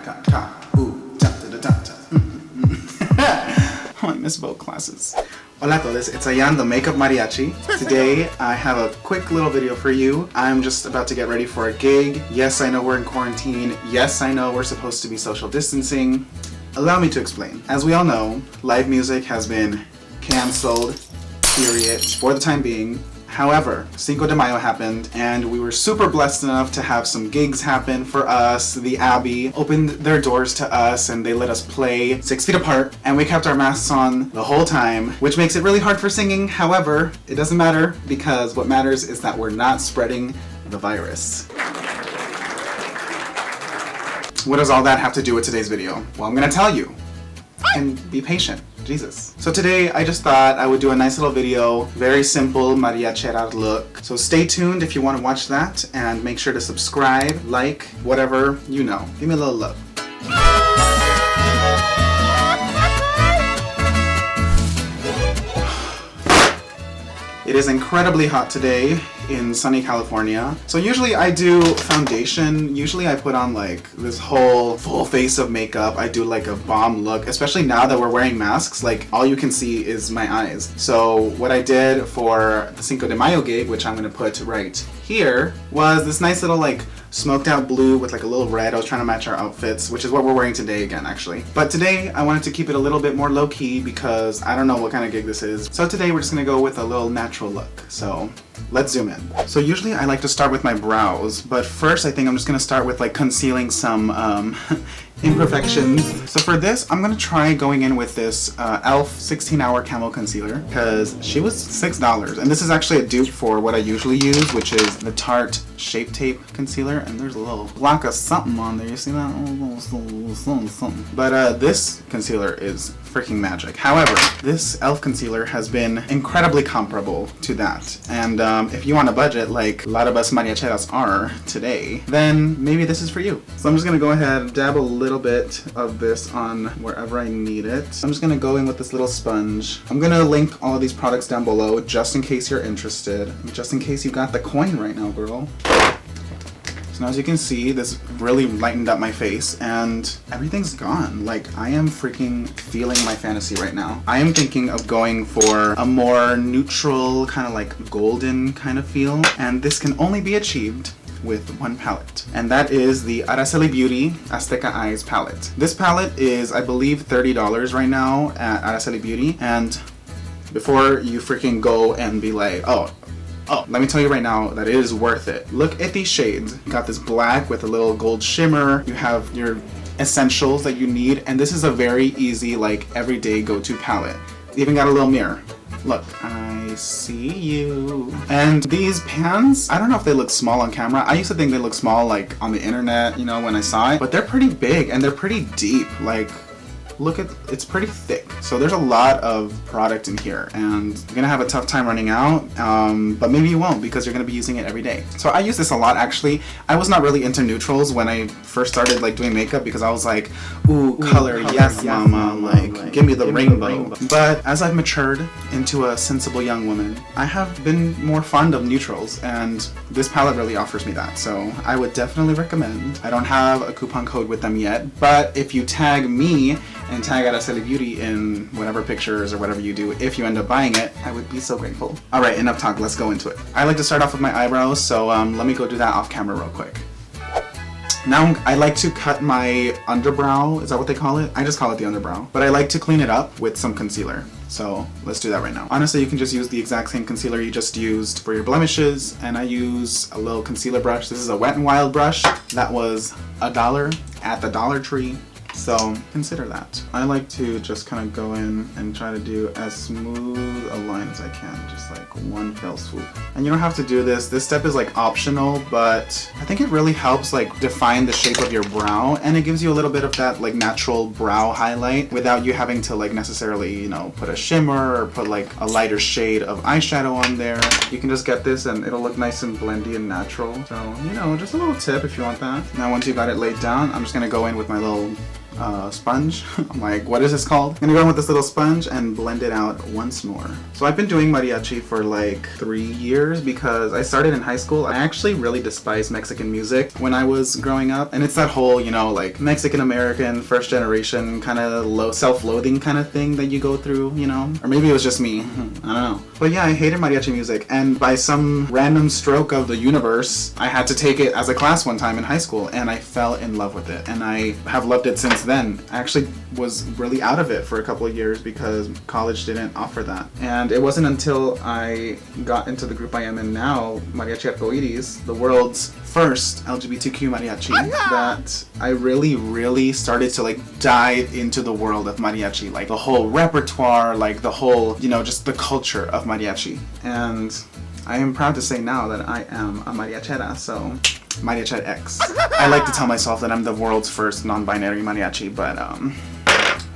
Oh, I miss vogue classes. Hola todes, it's Ayan, the makeup mariachi. Today I have a quick little video for you. I'm just about to get ready for a gig. Yes, I know we're in quarantine. Yes, I know we're supposed to be social distancing. Allow me to explain. As we all know, live music has been cancelled, period, for the time being. However, Cinco de Mayo happened and we were super blessed enough to have some gigs happen for us. The Abbey opened their doors to us and they let us play 6 feet apart, and we kept our masks on the whole time, which makes it really hard for singing. However, it doesn't matter because what matters is that we're not spreading the virus. What does all that have to do with today's video? Well, I'm gonna tell you. And be patient. Jesus. So today I just thought I would do a nice little video, very simple mariachera look. So stay tuned if you want to watch that, and make sure to subscribe, like, whatever, you know. Give me a little love. It is incredibly hot today in sunny California. So usually I do foundation. Usually I put on like this whole full face of makeup. I do like a bomb look, especially now that we're wearing masks. Like all you can see is my eyes. So what I did for the Cinco de Mayo gig, which I'm gonna put right here, was this nice little like smoked out blue with like a little red. I was trying to match our outfits, which is what we're wearing today again, actually. But today I wanted to keep it a little bit more low-key because I don't know what kind of gig this is. So today we're just gonna go with a little natural look. So let's zoom in. So usually I like to start with my brows, but first I think I'm just gonna start with like concealing some imperfections. So for this, I'm gonna try going in with this e.l.f. 16-hour Camo Concealer because she was $6, and this is actually a dupe for what I usually use, which is the Tarte Shape Tape Concealer, and there's a little block of something on there. You see that? Something. But this concealer is freaking magic. However, this e.l.f. concealer has been incredibly comparable to that, and if you want a budget like a lot of us mariacheras are today, then maybe this is for you. So I'm just gonna go ahead and dab a little bit of this on wherever I need it. I'm just gonna go in with this little sponge. I'm gonna link all of these products down below just in case you're interested, just in case you got the coin right now, girl. So now as you can see, this really lightened up my face and everything's gone. Like, I am freaking feeling my fantasy right now. I am thinking of going for a more neutral, kind of like golden kind of feel, and this can only be achieved with one palette, and that is the Araceli Beauty Azteca Eyes palette. This palette is, I believe, $30 right now at Araceli Beauty, and before you freaking go and be like, oh, let me tell you right now that it is worth it. Look at these shades. You got this black with a little gold shimmer. You have your essentials that you need, and this is a very easy, like, everyday go-to palette. You even got a little mirror. Look, I see you. And these pans, I don't know if they look small on camera. I used to think they look small, like, on the internet, you know, when I saw it, but they're pretty big and they're pretty deep. Like, look at, it's pretty thick. So there's a lot of product in here, and you're gonna have a tough time running out, but maybe you won't because you're gonna be using it every day. So I use this a lot, actually. I was not really into neutrals when I first started like doing makeup because I was like, ooh, color, yes mama, like give me the rainbow. But as I've matured into a sensible young woman, I have been more fond of neutrals, and this palette really offers me that. So I would definitely recommend. I don't have a coupon code with them yet, but if you tag me and tag Araceli Beauty in whatever pictures or whatever you do, if you end up buying it, I would be so grateful. Alright, enough talk, let's go into it. I like to start off with my eyebrows, so let me go do that off camera real quick. Now I like to cut my underbrow, is that what they call it? I just call it the underbrow. But I like to clean it up with some concealer. So let's do that right now. Honestly, you can just use the exact same concealer you just used for your blemishes, and I use a little concealer brush. This is a Wet n Wild brush that was $1 at the Dollar Tree. So consider that. I like to just kind of go in and try to do as smooth a line as I can, just like one fell swoop. And you don't have to do this. This step is like optional, but I think it really helps like define the shape of your brow, and it gives you a little bit of that like natural brow highlight without you having to like necessarily, you know, put a shimmer or put like a lighter shade of eyeshadow on there. You can just get this and it'll look nice and blendy and natural. So, you know, just a little tip if you want that. Now once you got it laid down, I'm just gonna go in with my little sponge. I'm like, what is this called? I'm gonna go in with this little sponge and blend it out once more. So I've been doing mariachi for like 3 years because I started in high school. I actually really despised Mexican music when I was growing up. And it's that whole, you know, like Mexican American first generation kind of low self-loathing kind of thing that you go through, you know? Or maybe it was just me. I don't know. But yeah, I hated mariachi music. And by some random stroke of the universe, I had to take it as a class one time in high school and I fell in love with it. And I have loved it since then. I actually was really out of it for a couple of years because college didn't offer that. And it wasn't until I got into the group I am in now, Mariachi Arcoiris, the world's first LGBTQ mariachi, that I really started to like dive into the world of mariachi, like the whole repertoire, like the whole, you know, just the culture of mariachi. And I am proud to say now that I am a mariachera, so mariachera X. I like to tell myself that I'm the world's first non-binary mariachi, but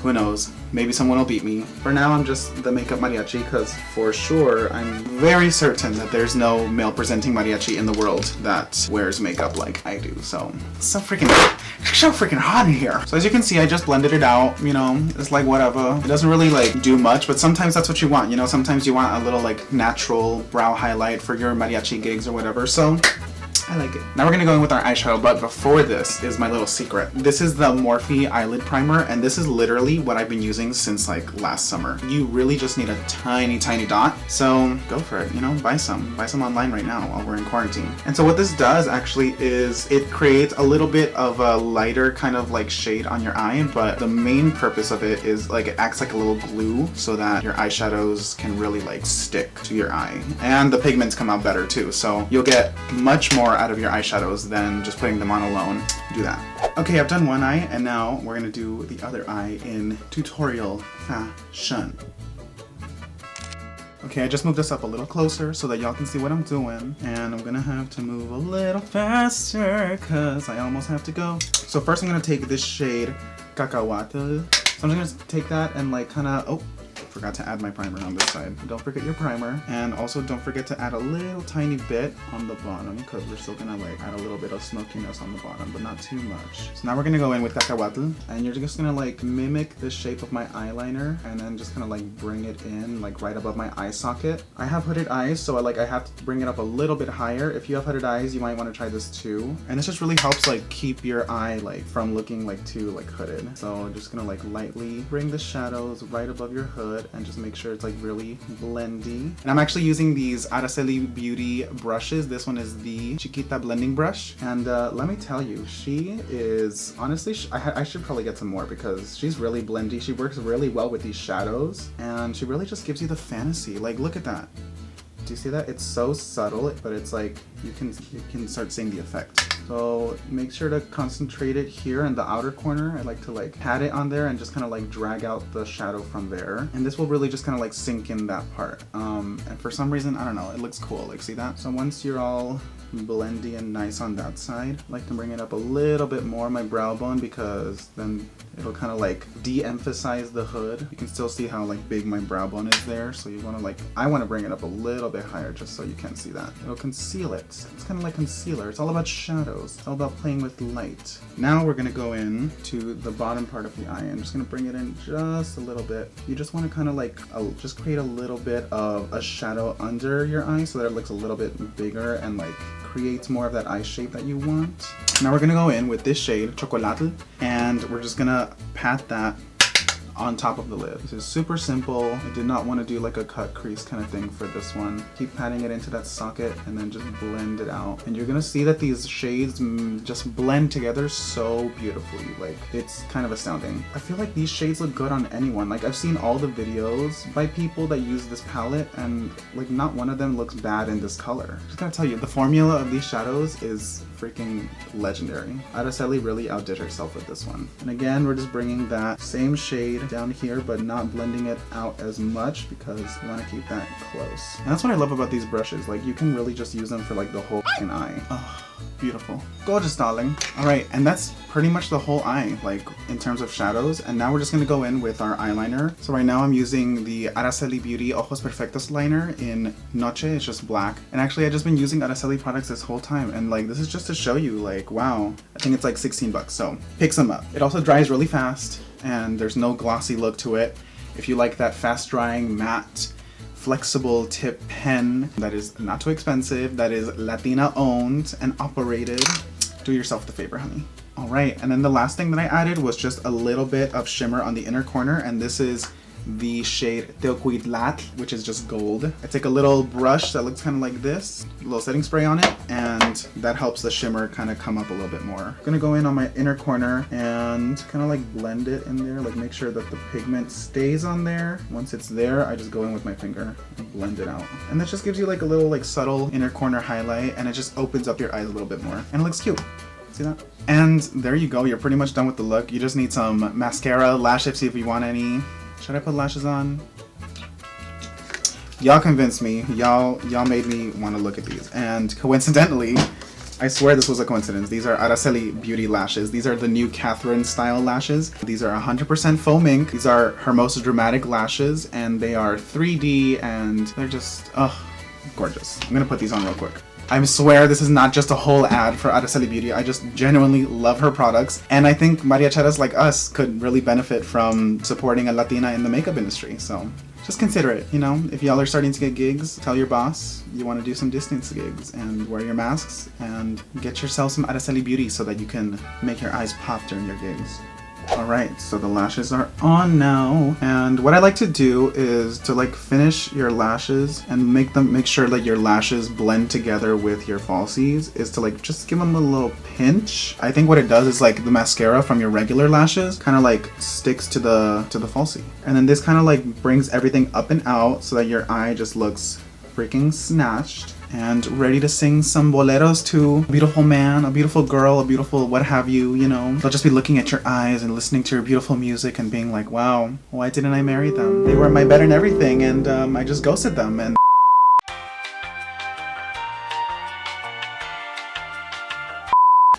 who knows? Maybe someone will beat me. For now, I'm just the makeup mariachi because for sure, I'm very certain that there's no male presenting mariachi in the world that wears makeup like I do. So so freaking hot in here. So as you can see, I just blended it out, you know, it's like whatever. It doesn't really like do much, but sometimes that's what you want, you know, sometimes you want a little like natural brow highlight for your mariachi gigs or whatever. So I like it. Now we're gonna go in with our eyeshadow, but before this is my little secret. This is the Morphe eyelid primer, and this is literally what I've been using since like last summer. You really just need a tiny dot, so go for it, you know, buy some online right now while we're in quarantine. And so what this does actually is it creates a little bit of a lighter kind of like shade on your eye, but the main purpose of it is like it acts like a little glue so that your eyeshadows can really like stick to your eye. And the pigments come out better too, so you'll get much more out of your eyeshadows than just putting them on alone. Do that. Okay, I've done one eye, and now we're gonna do the other eye in tutorial fashion. Okay, I just moved this up a little closer so that y'all can see what I'm doing, and I'm gonna have to move a little faster because I almost have to go. So first I'm gonna take this shade, Cacahuatl. So I'm just gonna take that and like kinda, oh, forgot to add my primer on this side. Don't forget your primer, and also don't forget to add a little tiny bit on the bottom because we're still gonna like add a little bit of smokiness on the bottom, but not too much. So now we're gonna go in with Cacahuatl, and you're just gonna like mimic the shape of my eyeliner and then just kind of like bring it in like right above my eye socket. I have hooded eyes, so I have to bring it up a little bit higher. If you have hooded eyes, you might want to try this too. And this just really helps like keep your eye like from looking like too like hooded. So I'm just gonna like lightly bring the shadows right above your hood and just make sure it's like really blendy. And I'm actually using these Araceli Beauty brushes. This one is the Chiquita blending brush, and let me tell you, she is honestly, I should probably get some more because she's really blendy. She works really well with these shadows, and she really just gives you the fantasy. Like, look at that. Do you see that? It's so subtle, but it's like you can start seeing the effect. So make sure to concentrate it here in the outer corner. I like to like pat it on there and just kind of like drag out the shadow from there. And this will really just kind of like sink in that part. And for some reason, I don't know, it looks cool. Like, see that? So once you're all blendy and nice on that side, I like to bring it up a little bit more my brow bone because then it'll kind of like de-emphasize the hood. You can still see how like big my brow bone is there, so you want to like, I want to bring it up a little bit higher just so you can't see that. It'll conceal it. It's kind of like concealer. It's all about shadows. It's all about playing with light. Now we're gonna go in to the bottom part of the eye. I'm just gonna bring it in just a little bit. You just want to kind of like just create a little bit of a shadow under your eye so that it looks a little bit bigger and like creates more of that eye shape that you want. Now we're gonna go in with this shade, Chocolatl, and we're just gonna pat that on top of the lid. This is super simple. I did not want to do like a cut crease kind of thing for this one. Keep patting it into that socket and then just blend it out. And you're gonna see that these shades just blend together so beautifully. Like, it's kind of astounding. I feel like these shades look good on anyone. Like, I've seen all the videos by people that use this palette and like not one of them looks bad in this color. Just gotta tell you, the formula of these shadows is freaking legendary. Araceli really outdid herself with this one. And again, we're just bringing that same shade down here, but not blending it out as much because we want to keep that close. And that's what I love about these brushes. Like, you can really just use them for like the whole f***ing eye. Oh, beautiful. Gorgeous, darling. All right, and that's pretty much the whole eye, like in terms of shadows. And now we're just gonna go in with our eyeliner. So right now I'm using the Araceli Beauty Ojos Perfectos liner in Noche. It's just black. And actually I've just been using Araceli products this whole time. And like, this is just to show you, like, wow. I think it's like 16 bucks, so pick some up. It also dries really fast and there's no glossy look to it. If you like that fast drying, matte, flexible tip pen that is not too expensive, that is Latina owned and operated, do yourself the favor, honey. All right, and then the last thing that I added was just a little bit of shimmer on the inner corner, and this is the shade Teocuitlatl, which is just gold. I take a little brush that looks kind of like this, a little setting spray on it, and that helps the shimmer kind of come up a little bit more. I'm gonna go in on my inner corner and kind of like blend it in there, like make sure that the pigment stays on there. Once it's there, I just go in with my finger and blend it out. And that just gives you like a little like subtle inner corner highlight, and it just opens up your eyes a little bit more. And it looks cute. See that? And there you go, you're pretty much done with the look. You just need some mascara, lash tips if you want any. Should I put lashes on? Y'all convinced me. Y'all made me want to look at these. And coincidentally, I swear this was a coincidence. These are Araceli Beauty lashes. These are the new Cathryn style lashes. These are 100% faux ink. These are her most dramatic lashes, and they are 3D, and they're just, gorgeous. I'm gonna put these on real quick. I swear this is not just a whole ad for Araceli Beauty. I just genuinely love her products. And I think mariacheras like us could really benefit from supporting a Latina in the makeup industry. So just consider it, you know? If y'all are starting to get gigs, tell your boss you want to do some distance gigs and wear your masks and get yourself some Araceli Beauty so that you can make your eyes pop during your gigs. Alright, so the lashes are on now, and what I like to do is to like finish your lashes and make sure that your lashes blend together with your falsies, is to like just give them a little pinch. I think what it does is like the mascara from your regular lashes kind of like sticks to the falsie, and then this kind of like brings everything up and out so that your eye just looks freaking snatched and ready to sing some boleros to a beautiful man, a beautiful girl, a beautiful what have you, you know. They'll just be looking at your eyes and listening to your beautiful music and being like, wow, why didn't I marry them? They were my better and everything, and I just ghosted them. And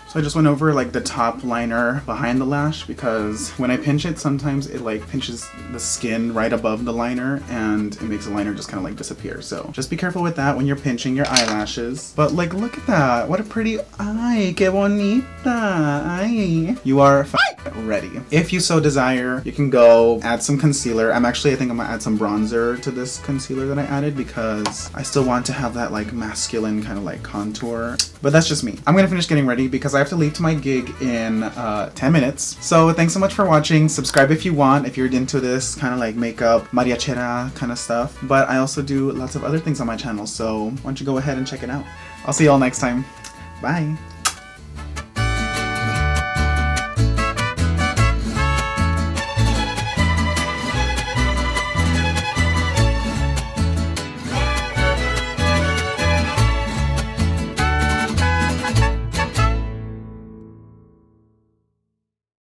so I just went over like the top liner behind the lash, because when I pinch it, sometimes it like pinches the skin right above the liner and it makes the liner just kind of like disappear. So just be careful with that when you're pinching your eyelashes. But like, look at that. What a pretty eye. Que bonita. Ay. You are ready. If you so desire, you can go add some concealer. I think I'm gonna add some bronzer to this concealer that I added because I still want to have that like masculine kind of like contour. But that's just me. I'm gonna finish getting ready because I have to leave to my gig in 10 minutes. So thanks so much for watching. Subscribe if you want, if you're into this kind of like makeup, mariachera kind of stuff. But I also do lots of other things on my channel, so why don't you go ahead and check it out. I'll see you all next time. Bye.